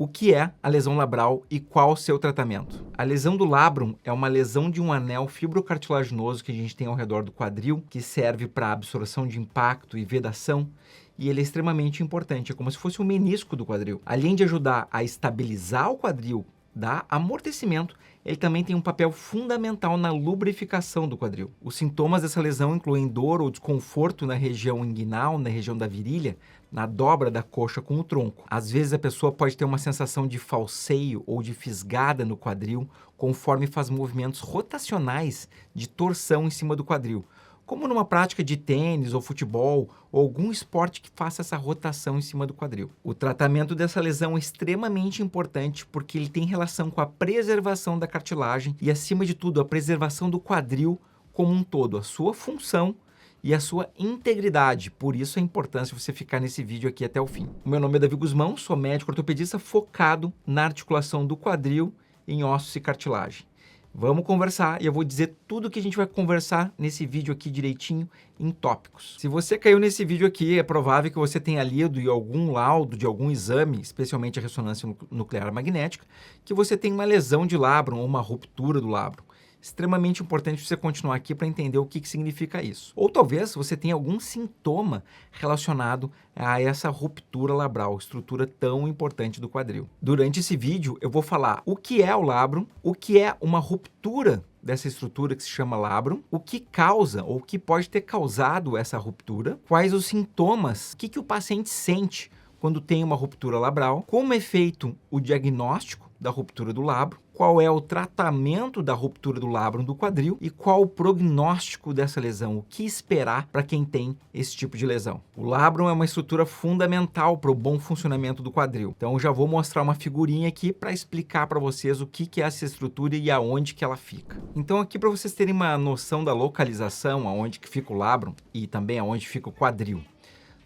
O que é a lesão labral e qual o seu tratamento? A lesão do labrum é uma lesão de um anel fibrocartilaginoso que a gente tem ao redor do quadril, que serve para absorção de impacto e vedação, e ele é extremamente importante, é como se fosse um menisco do quadril. Além de ajudar a estabilizar o quadril, dar amortecimento, ele também tem um papel fundamental na lubrificação do quadril. Os sintomas dessa lesão incluem dor ou desconforto na região inguinal, na região da virilha, na dobra da coxa com o tronco. Às vezes a pessoa pode ter uma sensação de falseio ou de fisgada no quadril, conforme faz movimentos rotacionais de torção em cima do quadril, como numa prática de tênis ou futebol ou algum esporte que faça essa rotação em cima do quadril. O tratamento dessa lesão é extremamente importante porque ele tem relação com a preservação da cartilagem e, acima de tudo, a preservação do quadril como um todo, a sua função e a sua integridade. Por isso a importância de você ficar nesse vídeo aqui até o fim. O meu nome é Davi Guzmão, sou médico ortopedista focado na articulação do quadril em ossos e cartilagem. Vamos conversar e eu vou dizer tudo que a gente vai conversar nesse vídeo aqui direitinho em tópicos. Se você caiu nesse vídeo aqui, é provável que você tenha lido em algum laudo de algum exame, especialmente a ressonância nuclear magnética, que você tem uma lesão de labrum ou uma ruptura do labrum. Extremamente importante você continuar aqui para entender o que significa isso. Ou talvez você tenha algum sintoma relacionado a essa ruptura labral, estrutura tão importante do quadril. Durante esse vídeo eu vou falar o que é o labrum, o que é uma ruptura dessa estrutura que se chama labrum, o que causa ou o que pode ter causado essa ruptura, quais os sintomas, o que o paciente sente quando tem uma ruptura labral, como é feito o diagnóstico da ruptura do labrum, qual é o tratamento da ruptura do labrum do quadril e qual o prognóstico dessa lesão, o que esperar para quem tem esse tipo de lesão. O labrum é uma estrutura fundamental para o bom funcionamento do quadril. Então eu já vou mostrar uma figurinha aqui para explicar para vocês o que é essa estrutura e aonde que ela fica. Então aqui para vocês terem uma noção da localização, aonde que fica o labrum e também aonde fica o quadril.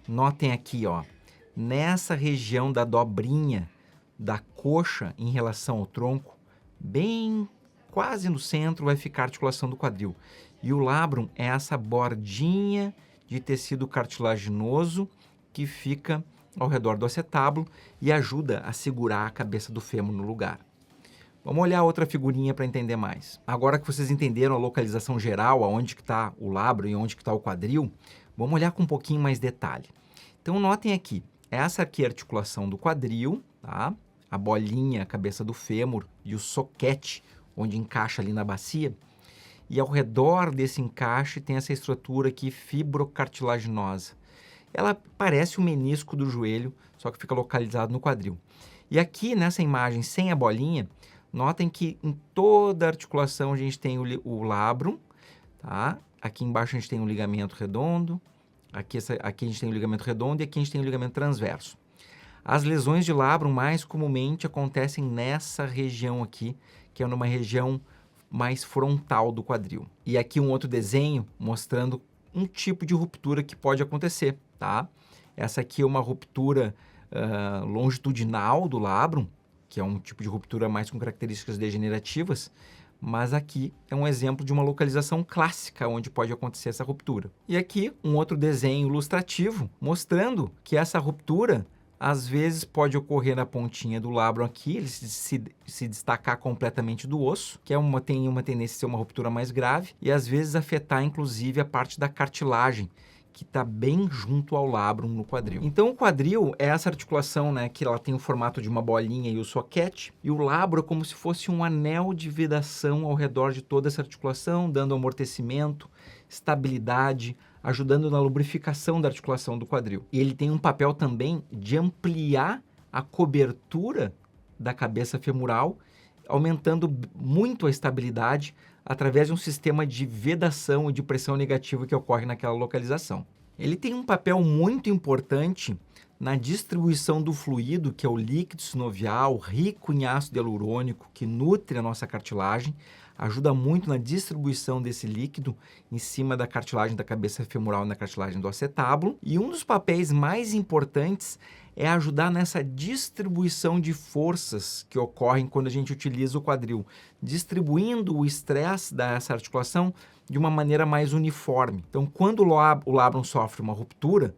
Notem aqui, ó, nessa região da dobrinha da coxa em relação ao tronco, bem quase no centro vai ficar a articulação do quadril. E o labrum é essa bordinha de tecido cartilaginoso que fica ao redor do acetábulo e ajuda a segurar a cabeça do fêmur no lugar. Vamos olhar outra figurinha para entender mais. Agora que vocês entenderam a localização geral, aonde que está o labrum e onde que está o quadril, vamos olhar com um pouquinho mais detalhe. Então notem aqui, essa aqui é a articulação do quadril, tá? A bolinha, a cabeça do fêmur e o soquete, onde encaixa ali na bacia. E ao redor desse encaixe tem essa estrutura aqui fibrocartilaginosa. Ela parece o menisco do joelho, só que fica localizado no quadril. E aqui nessa imagem sem a bolinha, notem que em toda a articulação a gente tem o labrum, tá? Aqui embaixo a gente tem um ligamento redondo, aqui a gente tem o ligamento redondo e aqui a gente tem o ligamento transverso. As lesões de labrum mais comumente acontecem nessa região aqui, que é numa região mais frontal do quadril. E aqui um outro desenho mostrando um tipo de ruptura que pode acontecer, tá? Essa aqui é uma ruptura longitudinal do labrum, que é um tipo de ruptura mais com características degenerativas, mas aqui é um exemplo de uma localização clássica onde pode acontecer essa ruptura. E aqui um outro desenho ilustrativo mostrando que essa ruptura às vezes pode ocorrer na pontinha do labrum aqui, ele se destacar completamente do osso, que tem uma tendência a ser uma ruptura mais grave, e às vezes afetar inclusive a parte da cartilagem, que está bem junto ao labrum no quadril. Então o quadril é essa articulação, né, que ela tem o formato de uma bolinha e o soquete, e o labrum é como se fosse um anel de vedação ao redor de toda essa articulação, dando amortecimento, estabilidade, ajudando na lubrificação da articulação do quadril. E ele tem um papel também de ampliar a cobertura da cabeça femoral, aumentando muito a estabilidade através de um sistema de vedação e de pressão negativa que ocorre naquela localização. Ele tem um papel muito importante na distribuição do fluido, que é o líquido sinovial, rico em ácido hialurônico, que nutre a nossa cartilagem, ajuda muito na distribuição desse líquido em cima da cartilagem da cabeça femoral e na cartilagem do acetábulo. E um dos papéis mais importantes é ajudar nessa distribuição de forças que ocorrem quando a gente utiliza o quadril, distribuindo o estresse dessa articulação de uma maneira mais uniforme. Então, quando o labrum sofre uma ruptura,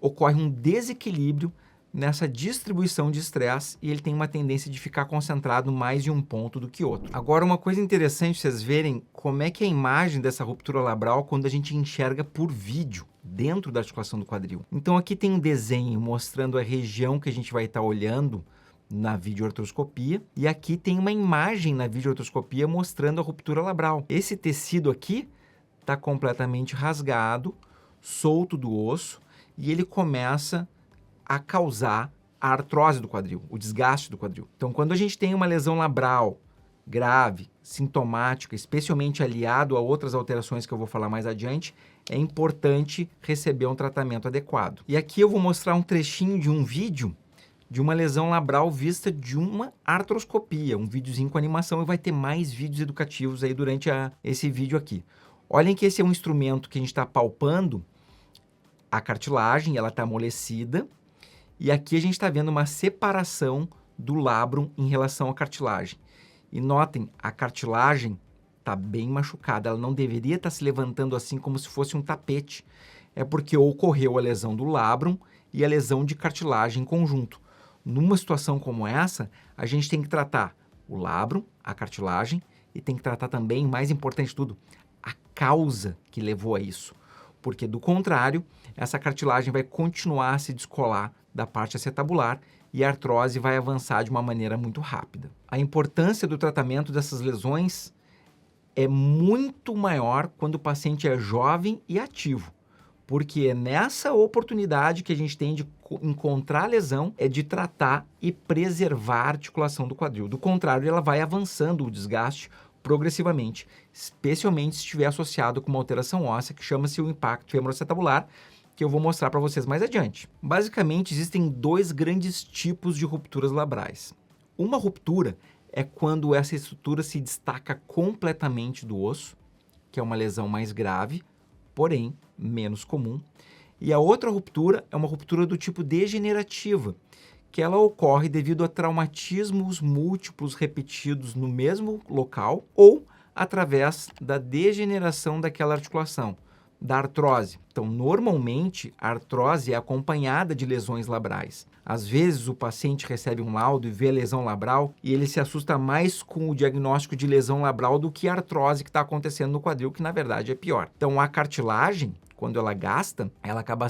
ocorre um desequilíbrio nessa distribuição de estresse e ele tem uma tendência de ficar concentrado mais em um ponto do que outro. Agora, uma coisa interessante vocês verem como é que é a imagem dessa ruptura labral quando a gente enxerga por vídeo dentro da articulação do quadril. Então aqui tem um desenho mostrando a região que a gente vai estar olhando na videoartroscopia e aqui tem uma imagem na videoartroscopia mostrando a ruptura labral. Esse tecido aqui está completamente rasgado, solto do osso e ele começa a causar a artrose do quadril, o desgaste do quadril. Então, quando a gente tem uma lesão labral grave, sintomática, especialmente aliado a outras alterações que eu vou falar mais adiante, é importante receber um tratamento adequado. E aqui eu vou mostrar um trechinho de um vídeo de uma lesão labral vista de uma artroscopia, um videozinho com animação, e vai ter mais vídeos educativos aí durante esse vídeo aqui. Olhem que esse é um instrumento que a gente está palpando a cartilagem, ela está amolecida, e aqui a gente está vendo uma separação do labrum em relação à cartilagem. E notem, a cartilagem está bem machucada, ela não deveria estar se levantando assim como se fosse um tapete. É porque ocorreu a lesão do labrum e a lesão de cartilagem em conjunto. Numa situação como essa, a gente tem que tratar o labrum, a cartilagem, e tem que tratar também, mais importante de tudo, a causa que levou a isso. Porque, do contrário, essa cartilagem vai continuar a se descolar da parte acetabular e a artrose vai avançar de uma maneira muito rápida. A importância do tratamento dessas lesões é muito maior quando o paciente é jovem e ativo, porque é nessa oportunidade que a gente tem de encontrar a lesão, é de tratar e preservar a articulação do quadril. Do contrário, ela vai avançando o desgaste progressivamente, especialmente se estiver associado com uma alteração óssea que chama-se o impacto femoroacetabular, que eu vou mostrar para vocês mais adiante. Basicamente, existem dois grandes tipos de rupturas labrais. Uma ruptura é quando essa estrutura se destaca completamente do osso, que é uma lesão mais grave, porém menos comum. E a outra ruptura é uma ruptura do tipo degenerativa, que ela ocorre devido a traumatismos múltiplos repetidos no mesmo local ou através da degeneração daquela articulação, da artrose. Então, normalmente, a artrose é acompanhada de lesões labrais. Às vezes, o paciente recebe um laudo e vê a lesão labral e ele se assusta mais com o diagnóstico de lesão labral do que a artrose que está acontecendo no quadril, que na verdade é pior. Então, a cartilagem, quando ela gasta, ela acaba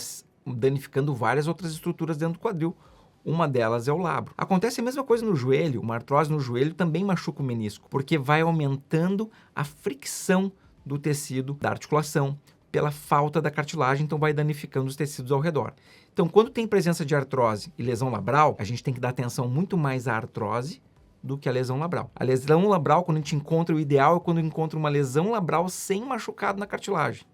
danificando várias outras estruturas dentro do quadril. Uma delas é o labro. Acontece a mesma coisa no joelho. Uma artrose no joelho também machuca o menisco, porque vai aumentando a fricção do tecido da articulação pela falta da cartilagem, então vai danificando os tecidos ao redor. Então, quando tem presença de artrose e lesão labral, a gente tem que dar atenção muito mais à artrose do que à lesão labral. A lesão labral, quando a gente encontra, o ideal é quando encontra uma lesão labral sem machucado na cartilagem.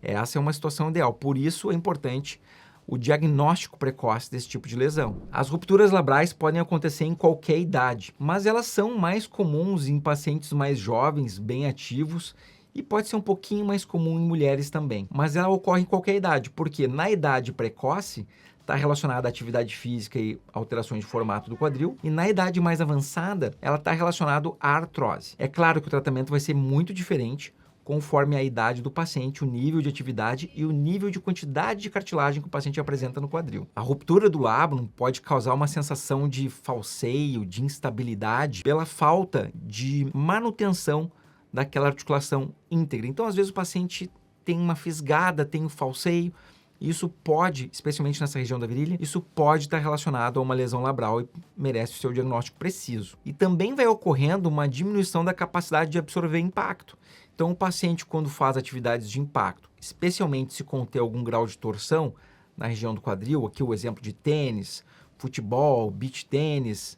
Essa é uma situação ideal. Por isso é importante o diagnóstico precoce desse tipo de lesão. As rupturas labrais podem acontecer em qualquer idade, mas elas são mais comuns em pacientes mais jovens, bem ativos, e pode ser um pouquinho mais comum em mulheres também. Mas ela ocorre em qualquer idade, porque na idade precoce está relacionada à atividade física e alterações de formato do quadril, e na idade mais avançada ela está relacionada à artrose. É claro que o tratamento vai ser muito diferente conforme a idade do paciente, o nível de atividade e o nível de quantidade de cartilagem que o paciente apresenta no quadril. A ruptura do labrum pode causar uma sensação de falseio, de instabilidade, pela falta de manutenção daquela articulação íntegra. Então, às vezes, o paciente tem uma fisgada, tem um falseio. Isso pode, especialmente nessa região da virilha, isso pode estar relacionado a uma lesão labral e merece o seu diagnóstico preciso. E também vai ocorrendo uma diminuição da capacidade de absorver impacto. Então, o paciente, quando faz atividades de impacto, especialmente se conter algum grau de torção na região do quadril, aqui o exemplo de tênis, futebol, beach tênis,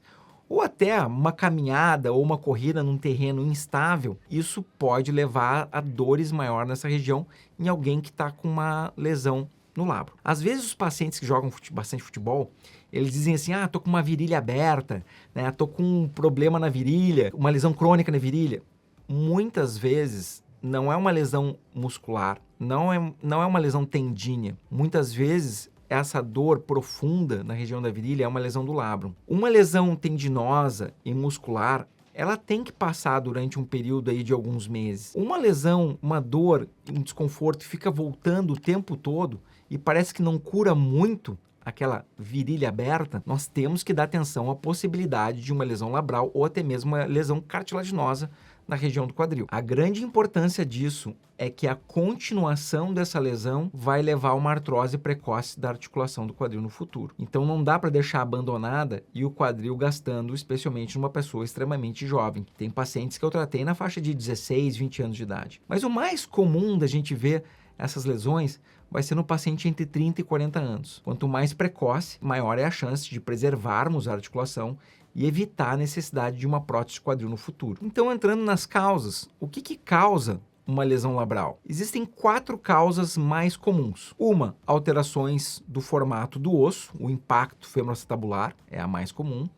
ou até uma caminhada ou uma corrida num terreno instável, isso pode levar a dores maiores nessa região em alguém que está com uma lesão no labro. Às vezes os pacientes que jogam bastante futebol, eles dizem assim, tô com uma virilha aberta, né? Tô com um problema na virilha, uma lesão crônica na virilha. Muitas vezes não é uma lesão muscular, não é uma lesão tendínea. Muitas vezes essa dor profunda na região da virilha é uma lesão do labrum. Uma lesão tendinosa e muscular, ela tem que passar durante um período aí de alguns meses. Uma lesão, uma dor, um desconforto, fica voltando o tempo todo e parece que não cura muito, aquela virilha aberta, nós temos que dar atenção à possibilidade de uma lesão labral ou até mesmo uma lesão cartilaginosa na região do quadril. A grande importância disso é que a continuação dessa lesão vai levar a uma artrose precoce da articulação do quadril no futuro. Então não dá para deixar abandonada e o quadril gastando, especialmente numa pessoa extremamente jovem. Tem pacientes que eu tratei na faixa de 16, 20 anos de idade. Mas o mais comum da gente ver essas lesões vai ser no paciente entre 30 e 40 anos. Quanto mais precoce, maior é a chance de preservarmos a articulação e evitar a necessidade de uma prótese de quadril no futuro. Então, entrando nas causas, o que causa uma lesão labral? Existem 4 causas mais comuns. Uma, alterações do formato do osso, o impacto femoroacetabular é a mais comum.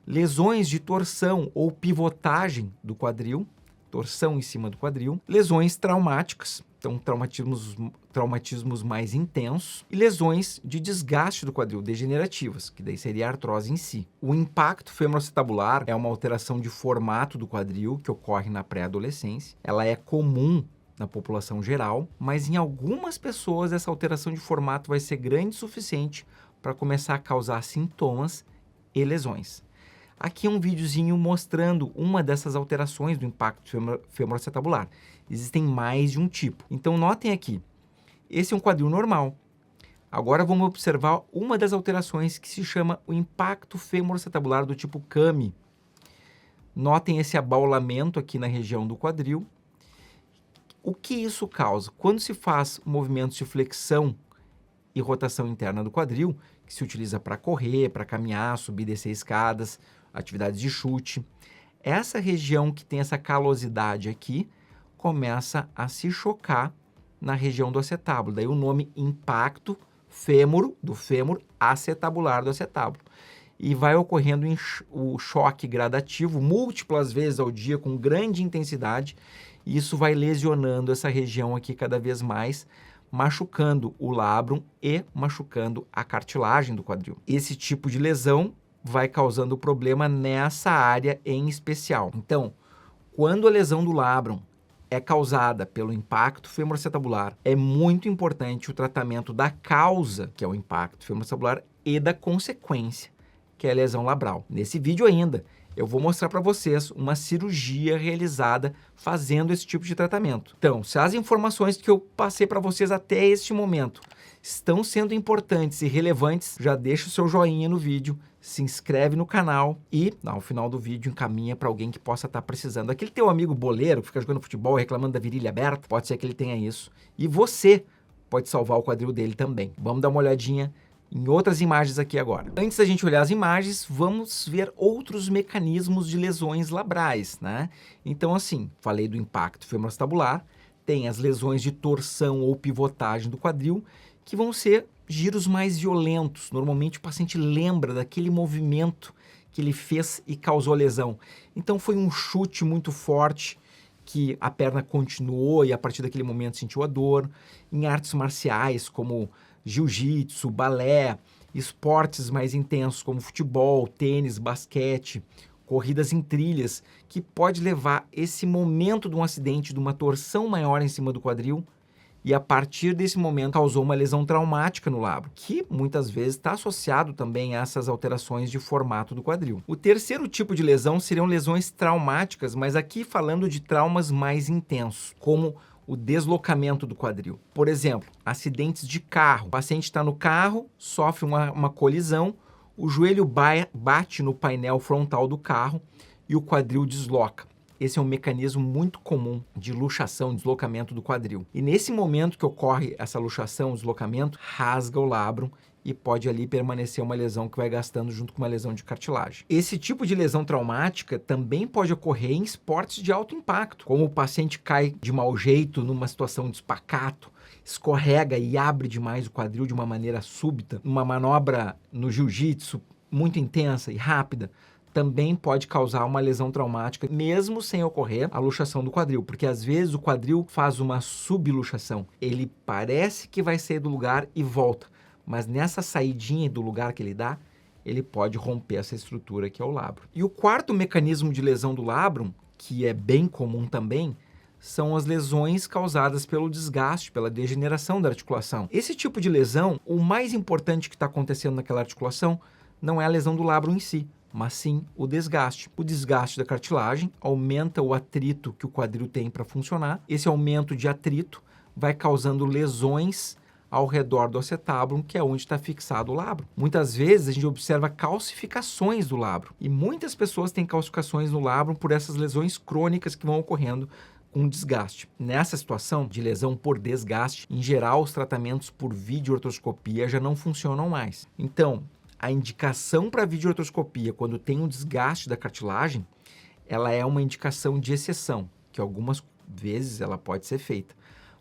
Lesões de torção ou pivotagem do quadril, torção em cima do quadril. Lesões traumáticas, então traumatismos mais intensos, e lesões de desgaste do quadril, degenerativas, que daí seria a artrose em si. O impacto femoroacetabular é uma alteração de formato do quadril que ocorre na pré-adolescência. Ela é comum na população geral, mas em algumas pessoas essa alteração de formato vai ser grande o suficiente para começar a causar sintomas e lesões. Aqui é um videozinho mostrando uma dessas alterações do impacto femoroacetabular. Existem mais de um tipo. Então notem aqui, esse é um quadril normal. Agora vamos observar uma das alterações que se chama o impacto femoroacetabular do tipo CAMI. Notem esse abaulamento aqui na região do quadril. O que isso causa? Quando se faz movimentos de flexão e rotação interna do quadril, que se utiliza para correr, para caminhar, subir e descer escadas, atividades de chute, essa região que tem essa calosidade aqui começa a se chocar na região do acetábulo. Daí o nome impacto do fêmur acetabular do acetábulo. E vai ocorrendo o choque gradativo múltiplas vezes ao dia com grande intensidade, e isso vai lesionando essa região aqui cada vez mais, machucando o labrum e machucando a cartilagem do quadril. Esse tipo de lesão vai causando problema nessa área em especial. Então, quando a lesão do labrum é causada pelo impacto femoroacetabular, é muito importante o tratamento da causa, que é o impacto femoroacetabular, e da consequência, que é a lesão labral. Nesse vídeo ainda, eu vou mostrar para vocês uma cirurgia realizada fazendo esse tipo de tratamento. Então, se as informações que eu passei para vocês até este momento estão sendo importantes e relevantes, já deixa o seu joinha no vídeo, se inscreve no canal e, ao final do vídeo, encaminha para alguém que possa estar precisando. Aquele teu amigo boleiro que fica jogando futebol reclamando da virilha aberta, pode ser que ele tenha isso. E você pode salvar o quadril dele também. Vamos dar uma olhadinha em outras imagens aqui agora. Antes da gente olhar as imagens, vamos ver outros mecanismos de lesões labrais, né? Então, assim, falei do impacto femoroacetabular, tem as lesões de torção ou pivotagem do quadril, que vão ser giros mais violentos. Normalmente o paciente lembra daquele movimento que ele fez e causou lesão. Então foi um chute muito forte que a perna continuou e a partir daquele momento sentiu a dor. Em artes marciais como jiu-jitsu, balé, esportes mais intensos como futebol, tênis, basquete, corridas em trilhas, que pode levar esse momento de um acidente, de uma torção maior em cima do quadril, e a partir desse momento causou uma lesão traumática no labro, que muitas vezes está associado também a essas alterações de formato do quadril. O terceiro tipo de lesão seriam lesões traumáticas, mas aqui falando de traumas mais intensos, como o deslocamento do quadril. Por exemplo, acidentes de carro. O paciente está no carro, sofre uma colisão, o joelho bate no painel frontal do carro e o quadril desloca. Esse é um mecanismo muito comum de luxação, deslocamento do quadril. E nesse momento que ocorre essa luxação, deslocamento, rasga o labrum e pode ali permanecer uma lesão que vai gastando junto com uma lesão de cartilagem. Esse tipo de lesão traumática também pode ocorrer em esportes de alto impacto, como o paciente cai de mau jeito numa situação de espacato, escorrega e abre demais o quadril de uma maneira súbita, uma manobra no jiu-jitsu muito intensa e rápida, também pode causar uma lesão traumática, mesmo sem ocorrer a luxação do quadril, porque às vezes o quadril faz uma subluxação. Ele parece que vai sair do lugar e volta, mas nessa saidinha do lugar que ele dá, ele pode romper essa estrutura que é o labrum. E o quarto mecanismo de lesão do labrum, que é bem comum também, são as lesões causadas pelo desgaste, pela degeneração da articulação. Esse tipo de lesão, o mais importante que está acontecendo naquela articulação não é a lesão do labro em si, mas sim o desgaste. O desgaste da cartilagem aumenta o atrito que o quadril tem para funcionar. Esse aumento de atrito vai causando lesões ao redor do acetábulo, que é onde está fixado o labro. Muitas vezes a gente observa calcificações do labro, e muitas pessoas têm calcificações no labro por essas lesões crônicas que vão ocorrendo com desgaste. Nessa situação de lesão por desgaste, em geral os tratamentos por videoartroscopia já não funcionam mais. Então, a indicação para videoartroscopia quando tem um desgaste da cartilagem, ela é uma indicação de exceção, que algumas vezes ela pode ser feita.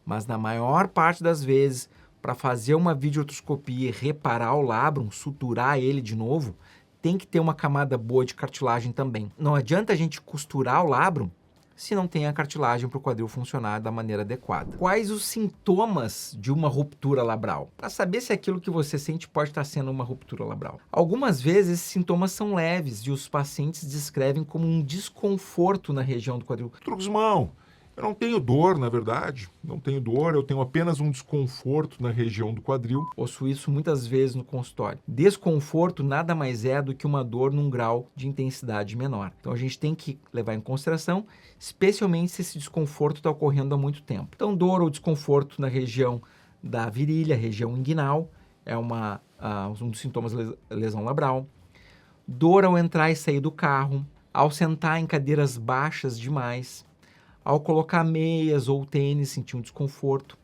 Mas na maior parte das vezes, para fazer uma videoartroscopia e reparar o labrum, suturar ele de novo, tem que ter uma camada boa de cartilagem também. Não adianta a gente costurar o labrum se não tem a cartilagem para o quadril funcionar da maneira adequada. Quais os sintomas de uma ruptura labral? Para saber se aquilo que você sente pode estar sendo uma ruptura labral. Algumas vezes esses sintomas são leves e os pacientes descrevem como um desconforto na região do quadril. Truxmão, eu não tenho dor, na verdade. Não tenho dor, eu tenho apenas um desconforto na região do quadril. Ouço isso muitas vezes no consultório. Desconforto nada mais é do que uma dor num grau de intensidade menor. Então a gente tem que levar em consideração, especialmente se esse desconforto está ocorrendo há muito tempo. Então dor ou desconforto na região da virilha, região inguinal, é um dos sintomas da lesão labral. Dor ao entrar e sair do carro, ao sentar em cadeiras baixas demais, ao colocar meias ou tênis, sentir um desconforto.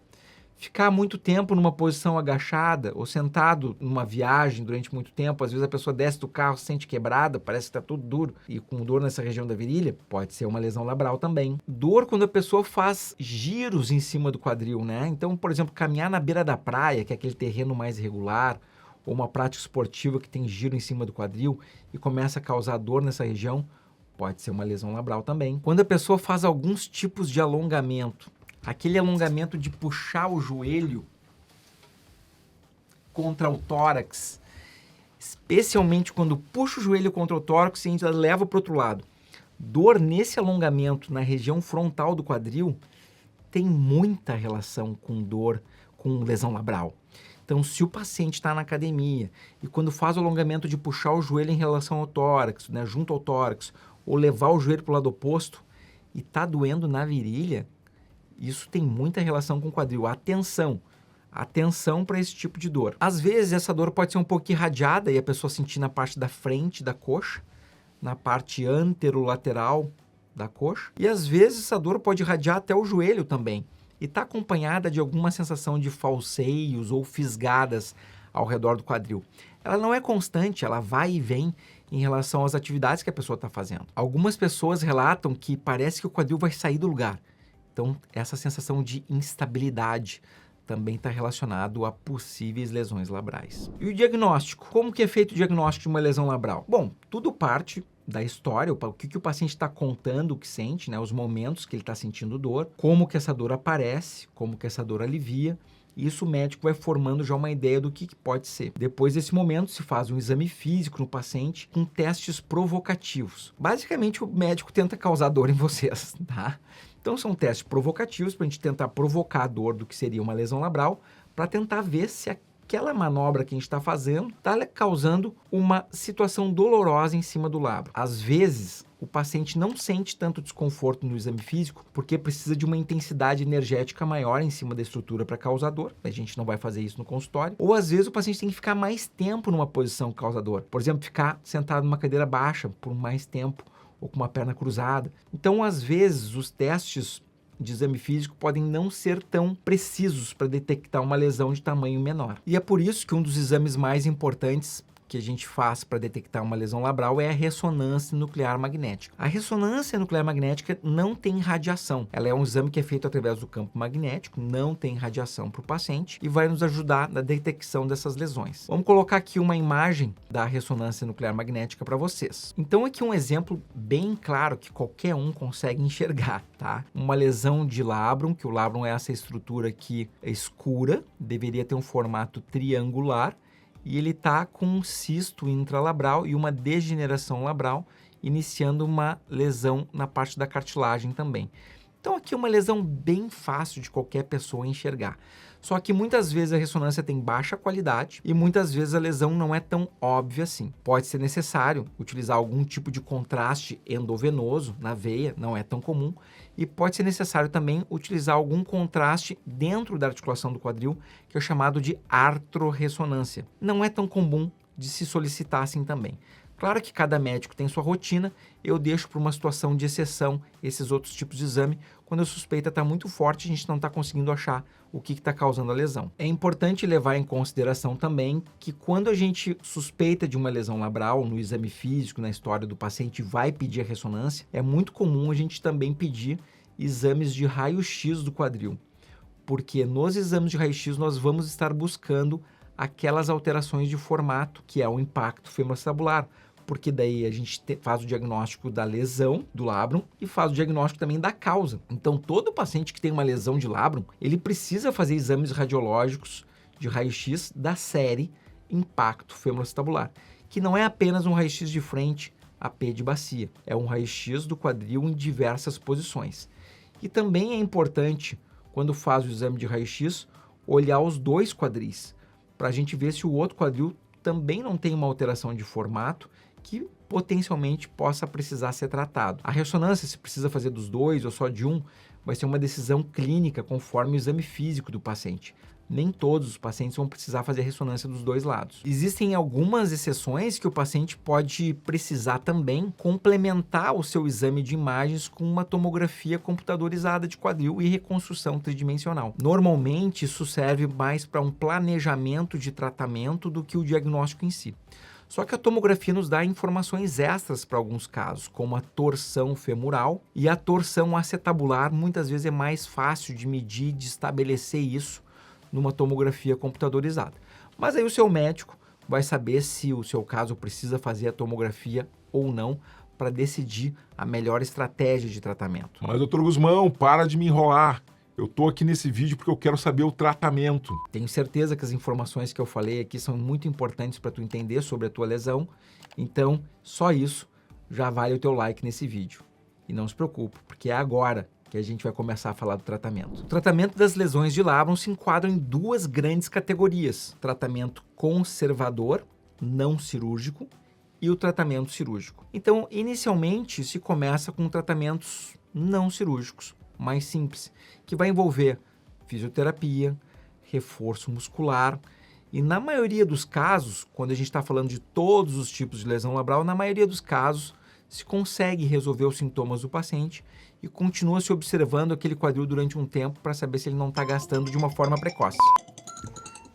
Ficar muito tempo numa posição agachada ou sentado numa viagem durante muito tempo, às vezes a pessoa desce do carro, se sente quebrada, parece que está tudo duro e com dor nessa região da virilha, pode ser uma lesão labral também. Dor quando a pessoa faz giros em cima do quadril, né? Então, por exemplo, caminhar na beira da praia, que é aquele terreno mais irregular, ou uma prática esportiva que tem giro em cima do quadril e começa a causar dor nessa região, pode ser uma lesão labral também. Quando a pessoa faz alguns tipos de alongamento, aquele alongamento de puxar o joelho contra o tórax, especialmente quando puxa o joelho contra o tórax e ainda leva para o outro lado. Dor nesse alongamento na região frontal do quadril tem muita relação com dor, com lesão labral. Então, se o paciente está na academia e quando faz o alongamento de puxar o joelho em relação ao tórax, né, junto ao tórax, ou levar o joelho para o lado oposto e está doendo na virilha, isso tem muita relação com o quadril. Atenção para esse tipo de dor. Às vezes essa dor pode ser um pouco irradiada e a pessoa sentir na parte da frente da coxa, na parte anterolateral da coxa. E às vezes essa dor pode irradiar até o joelho também. E está acompanhada de alguma sensação de falseios ou fisgadas ao redor do quadril. Ela não é constante, ela vai e vem em relação às atividades que a pessoa está fazendo. Algumas pessoas relatam que parece que o quadril vai sair do lugar. Então, essa sensação de instabilidade também está relacionado a possíveis lesões labrais. E o diagnóstico? Como que é feito o diagnóstico de uma lesão labral? Bom, tudo parte da história, o que o paciente está contando, o que sente, né, os momentos que ele está sentindo dor, como que essa dor aparece, como que essa dor alivia. Isso o médico vai formando já uma ideia do que pode ser. Depois desse momento, se faz um exame físico no paciente com testes provocativos. Basicamente, o médico tenta causar dor em vocês, tá? Então, são testes provocativos para a gente tentar provocar a dor do que seria uma lesão labral, para tentar ver se aquela manobra que a gente está fazendo está causando uma situação dolorosa em cima do labro. Às vezes, o paciente não sente tanto desconforto no exame físico porque precisa de uma intensidade energética maior em cima da estrutura para causar dor. A gente não vai fazer isso no consultório. Ou às vezes o paciente tem que ficar mais tempo numa posição causador. Por exemplo, ficar sentado numa cadeira baixa por mais tempo ou com uma perna cruzada. Então, às vezes, os testes de exame físico podem não ser tão precisos para detectar uma lesão de tamanho menor. E é por isso que um dos exames mais importantes que a gente faz para detectar uma lesão labral é a ressonância nuclear magnética. A ressonância nuclear magnética não tem radiação. Ela é um exame que é feito através do campo magnético, não tem radiação para o paciente e vai nos ajudar na detecção dessas lesões. Vamos colocar aqui uma imagem da ressonância nuclear magnética para vocês. Então aqui um exemplo bem claro que qualquer um consegue enxergar, tá? Uma lesão de labrum, que o labrum é essa estrutura aqui escura, deveria ter um formato triangular, e ele está com um cisto intralabral e uma degeneração labral, iniciando uma lesão na parte da cartilagem também. Então aqui é uma lesão bem fácil de qualquer pessoa enxergar. Só que muitas vezes a ressonância tem baixa qualidade e muitas vezes a lesão não é tão óbvia assim. Pode ser necessário utilizar algum tipo de contraste endovenoso na veia, não é tão comum, e pode ser necessário também utilizar algum contraste dentro da articulação do quadril, que é chamado de artrorressonância. Não é tão comum de se solicitar assim também. Claro que cada médico tem sua rotina, eu deixo para uma situação de exceção esses outros tipos de exame, quando a suspeita está muito forte e a gente não está conseguindo achar o que está causando a lesão. É importante levar em consideração também que quando a gente suspeita de uma lesão labral, no exame físico, na história do paciente, vai pedir a ressonância, é muito comum a gente também pedir exames de raio-x do quadril, porque nos exames de raio-x nós vamos estar buscando aquelas alterações de formato, que é o impacto femoroacetabular, porque daí a gente faz o diagnóstico da lesão do labrum e faz o diagnóstico também da causa. Então, todo paciente que tem uma lesão de labrum, ele precisa fazer exames radiológicos de raio-x da série impacto femoroacetabular, que não é apenas um raio-x de frente, AP de bacia, é um raio-x do quadril em diversas posições. E também é importante, quando faz o exame de raio-x, olhar os dois quadris, para a gente ver se o outro quadril também não tem uma alteração de formato que potencialmente possa precisar ser tratado. A ressonância, se precisa fazer dos dois ou só de um, vai ser uma decisão clínica conforme o exame físico do paciente. Nem todos os pacientes vão precisar fazer ressonância dos dois lados. Existem algumas exceções que o paciente pode precisar também complementar o seu exame de imagens com uma tomografia computadorizada de quadril e reconstrução tridimensional. Normalmente, isso serve mais para um planejamento de tratamento do que o diagnóstico em si. Só que a tomografia nos dá informações extras para alguns casos, como a torção femoral e a torção acetabular. Muitas vezes é mais fácil de medir, de estabelecer isso numa tomografia computadorizada. Mas aí o seu médico vai saber se o seu caso precisa fazer a tomografia ou não para decidir a melhor estratégia de tratamento. Mas, doutor Guzmão, para de me enrolar. Eu tô aqui nesse vídeo porque eu quero saber o tratamento. Tenho certeza que as informações que eu falei aqui são muito importantes para tu entender sobre a tua lesão. Então, só isso já vale o teu like nesse vídeo. E não se preocupe, porque é agora que a gente vai começar a falar do tratamento. O tratamento das lesões de labrum se enquadra em duas grandes categorias: tratamento conservador, não cirúrgico, e o tratamento cirúrgico. Então, inicialmente, se começa com tratamentos não cirúrgicos, mais simples, que vai envolver fisioterapia, reforço muscular e, na maioria dos casos, quando a gente está falando de todos os tipos de lesão labral, na maioria dos casos se consegue resolver os sintomas do paciente e continua se observando aquele quadril durante um tempo para saber se ele não está gastando de uma forma precoce.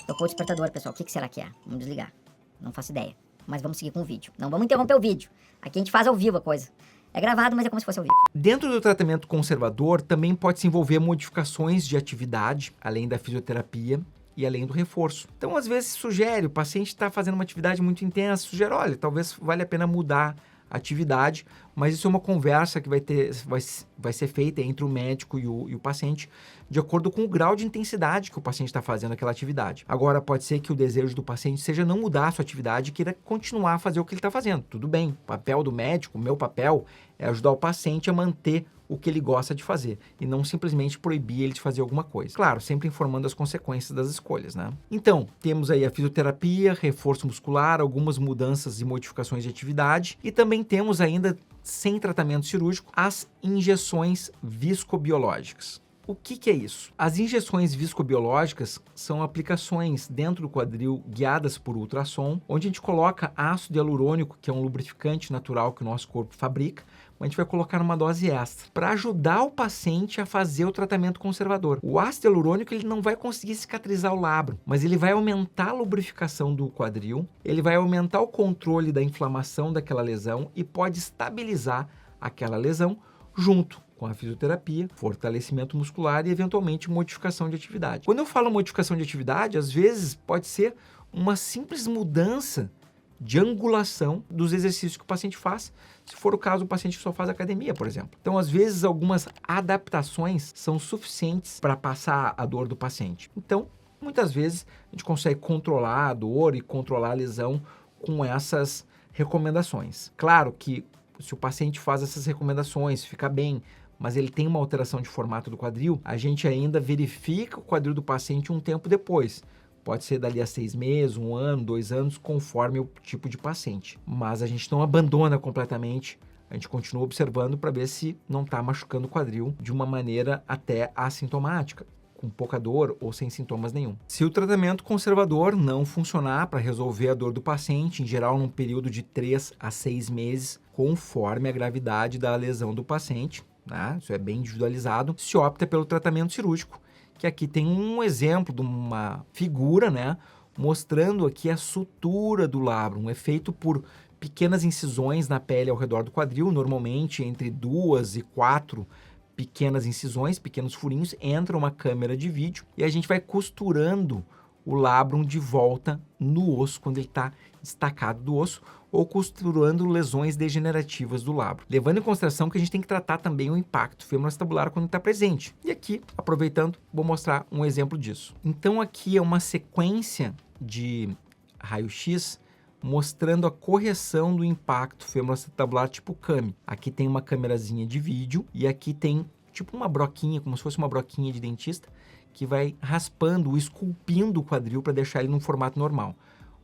Tocou o despertador, pessoal. O que será que é? Vamos desligar. Não faço ideia. Mas vamos seguir com o vídeo. Não vamos interromper o vídeo. Aqui a gente faz ao vivo a coisa. É gravado, mas é como se fosse ao vivo. Dentro do tratamento conservador, também pode se envolver modificações de atividade, além da fisioterapia e além do reforço. Então, às vezes, sugere, o paciente está fazendo uma atividade muito intensa, sugere, olha, talvez valha a pena mudar a atividade, mas isso é uma conversa que vai ser feita entre o médico e o paciente, de acordo com o grau de intensidade que o paciente está fazendo aquela atividade. Agora, pode ser que o desejo do paciente seja não mudar a sua atividade e queira continuar a fazer o que ele está fazendo. Tudo bem, o papel do médico, o meu papel, é ajudar o paciente a manter o que ele gosta de fazer e não simplesmente proibir ele de fazer alguma coisa. Claro, sempre informando as consequências das escolhas, né? Então, temos aí a fisioterapia, reforço muscular, algumas mudanças e modificações de atividade e também temos ainda, sem tratamento cirúrgico, as injeções viscobiológicas. O que é isso? As injeções viscobiológicas são aplicações dentro do quadril guiadas por ultrassom, onde a gente coloca ácido hialurônico, que é um lubrificante natural que o nosso corpo fabrica, mas a gente vai colocar uma dose extra para ajudar o paciente a fazer o tratamento conservador. O ácido hialurônico ele não vai conseguir cicatrizar o labrum, mas ele vai aumentar a lubrificação do quadril, ele vai aumentar o controle da inflamação daquela lesão e pode estabilizar aquela lesão junto com a fisioterapia, fortalecimento muscular e, eventualmente, modificação de atividade. Quando eu falo modificação de atividade, às vezes pode ser uma simples mudança de angulação dos exercícios que o paciente faz, se for o caso, o paciente só faz academia, por exemplo. Então, às vezes, algumas adaptações são suficientes para passar a dor do paciente. Então, muitas vezes, a gente consegue controlar a dor e controlar a lesão com essas recomendações. Claro que se o paciente faz essas recomendações, fica bem, mas ele tem uma alteração de formato do quadril, a gente ainda verifica o quadril do paciente um tempo depois. Pode ser dali a 6 meses, 1 ano, 2 anos, conforme o tipo de paciente. Mas a gente não abandona completamente, a gente continua observando para ver se não está machucando o quadril de uma maneira até assintomática, com pouca dor ou sem sintomas nenhum. Se o tratamento conservador não funcionar para resolver a dor do paciente, em geral num período de 3 a 6 meses, conforme a gravidade da lesão do paciente, né? Isso é bem individualizado, se opta pelo tratamento cirúrgico, que aqui tem um exemplo de uma figura, né, mostrando aqui a sutura do labrum, é feito por pequenas incisões na pele ao redor do quadril, normalmente entre 2 e 4 pequenas incisões, pequenos furinhos, entra uma câmera de vídeo e a gente vai costurando o labrum de volta no osso, quando ele está destacado do osso, ou costurando lesões degenerativas do labro. Levando em consideração que a gente tem que tratar também o impacto femoroacetabular quando está presente. E aqui, aproveitando, vou mostrar um exemplo disso. Então aqui é uma sequência de raio-x mostrando a correção do impacto femoroacetabular tipo CAMI. Aqui tem uma câmerazinha de vídeo e aqui tem tipo uma broquinha, como se fosse uma broquinha de dentista, que vai raspando, esculpindo o quadril para deixar ele num formato normal.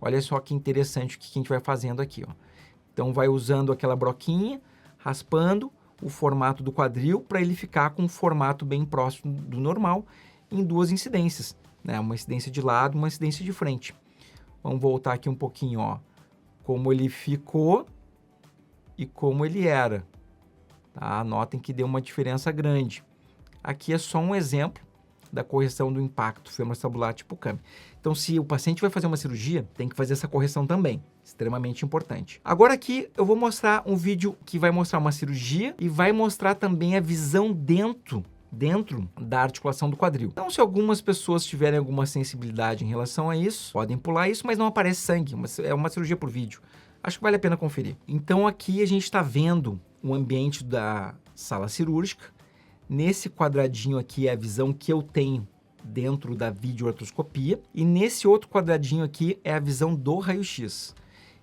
Olha só que interessante o que a gente vai fazendo aqui, ó. Então vai usando aquela broquinha, raspando o formato do quadril para ele ficar com um formato bem próximo do normal em 2 incidências, né? Uma incidência de lado, uma incidência de frente. Vamos voltar aqui um pouquinho, ó, como ele ficou e como ele era, tá? Notem que deu uma diferença grande. Aqui é só um exemplo da correção do impacto femoroacetabular tipo CAMI. Então, se o paciente vai fazer uma cirurgia, tem que fazer essa correção também, extremamente importante. Agora aqui eu vou mostrar um vídeo que vai mostrar uma cirurgia e vai mostrar também a visão dentro da articulação do quadril. Então, se algumas pessoas tiverem alguma sensibilidade em relação a isso, podem pular isso, mas não aparece sangue, é uma cirurgia por vídeo. Acho que vale a pena conferir. Então, aqui a gente está vendo o ambiente da sala cirúrgica. Nesse quadradinho aqui é a visão que eu tenho dentro da videoartroscopia e nesse outro quadradinho aqui é a visão do raio-x.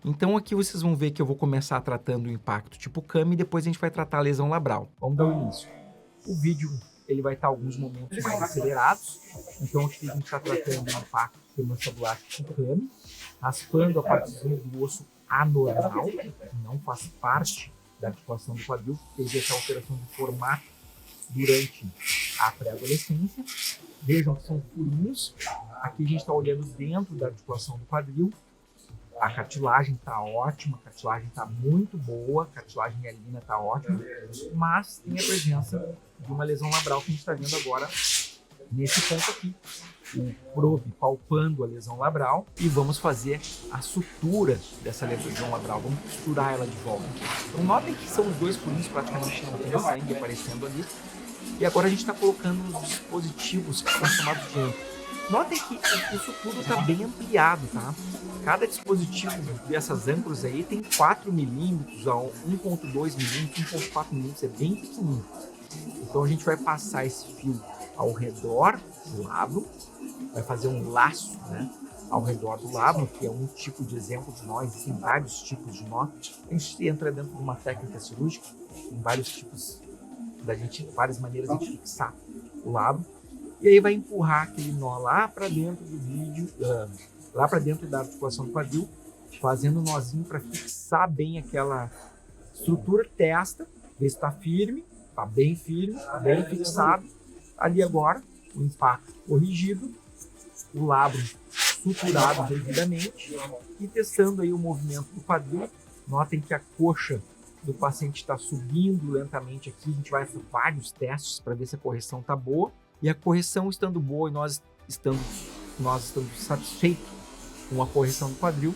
Então aqui vocês vão ver que eu vou começar tratando o impacto tipo CAMI e depois a gente vai tratar a lesão labral. Vamos dar o início. O vídeo ele vai estar alguns momentos mais acelerados, então aqui a gente está tratando o impacto femoroacetabular tipo CAMI, raspando a partezinha do osso anormal, que não faz parte da articulação do quadril, teve essa alteração de formato durante a pré-adolescência. Vejam que são furinhos. Aqui a gente está olhando dentro da articulação do quadril. A cartilagem está ótima, a cartilagem está muito boa, a cartilagem hialina está ótima, mas tem a presença de uma lesão labral que a gente está vendo agora nesse ponto aqui. O probe palpando a lesão labral e vamos fazer a sutura dessa lesão labral, vamos costurar ela de volta. Então notem que são os 2 furinhos praticamente não tem sangue aparecendo ali. E agora a gente está colocando os dispositivos que são chamados de... Notem que isso tudo está bem ampliado, tá? Cada dispositivo dessas âncoras aí tem 4 milímetros a 1.2 milímetros, 1.4 milímetros, é bem pequenininho. Então a gente vai passar esse fio ao redor do labro, vai fazer um laço, né, ao redor do labro, que é um tipo de exemplo de nó, existem vários tipos de nó. A gente entra dentro de uma técnica cirúrgica, tem vários tipos, várias maneiras de fixar o labro, e aí vai empurrar aquele nó lá para dentro do vídeo, lá para dentro da articulação do quadril, fazendo um nozinho para fixar bem aquela estrutura, testa, ver se está firme, está bem firme, bem fixado. Ali agora, o impacto corrigido, o labro suturado devidamente e testando aí o movimento do quadril. Notem que a coxa do paciente está subindo lentamente aqui, a gente vai fazer vários testes para ver se a correção está boa. E a correção estando boa e nós estando satisfeitos com a correção do quadril,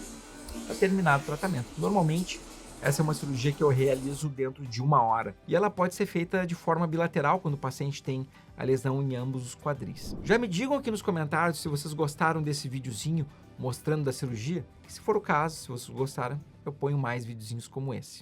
está terminado o tratamento. Normalmente, essa é uma cirurgia que eu realizo dentro de 1 hora. E ela pode ser feita de forma bilateral, quando o paciente tem a lesão em ambos os quadris. Já me digam aqui nos comentários se vocês gostaram desse videozinho mostrando da cirurgia. E se for o caso, se vocês gostaram, eu ponho mais videozinhos como esse.